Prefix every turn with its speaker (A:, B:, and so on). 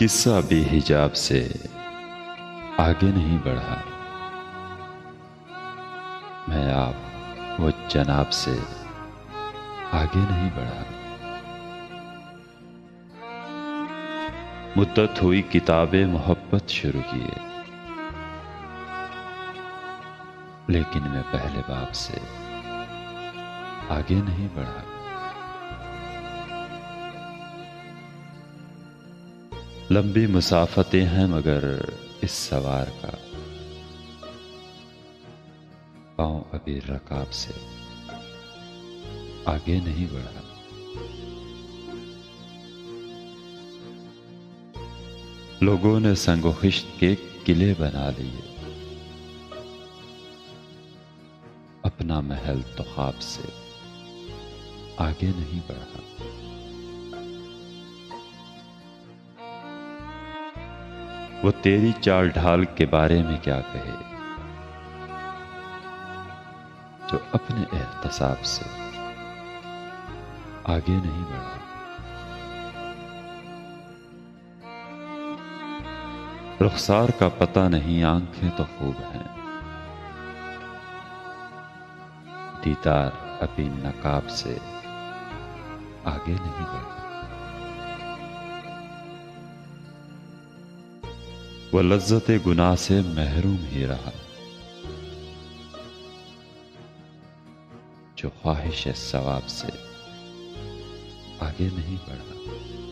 A: قصہ بے حجاب سے آگے نہیں بڑھا، میں آپ وہ جناب سے آگے نہیں بڑھا۔ مدت ہوئی کتاب محبت شروع کیے، لیکن میں پہلے باب سے آگے نہیں بڑھا۔ لمبی مسافتیں ہیں مگر اس سوار کا پاؤں ابھی رکاب سے آگے نہیں بڑھا۔ لوگوں نے سنگ و خشت کے قلعے بنا لیے، اپنا محل تو خواب سے آگے نہیں بڑھا۔ وہ تیری چال ڈھال کے بارے میں کیا کہے جو اپنے احتساب سے آگے نہیں بڑھا۔ رخسار کا پتہ نہیں، آنکھیں تو خوب ہیں، دیدار ابھی نقاب سے آگے نہیں بڑھا۔ وہ لذت گناہ سے محروم ہی رہا جو خواہش ثواب سے آگے نہیں بڑھا۔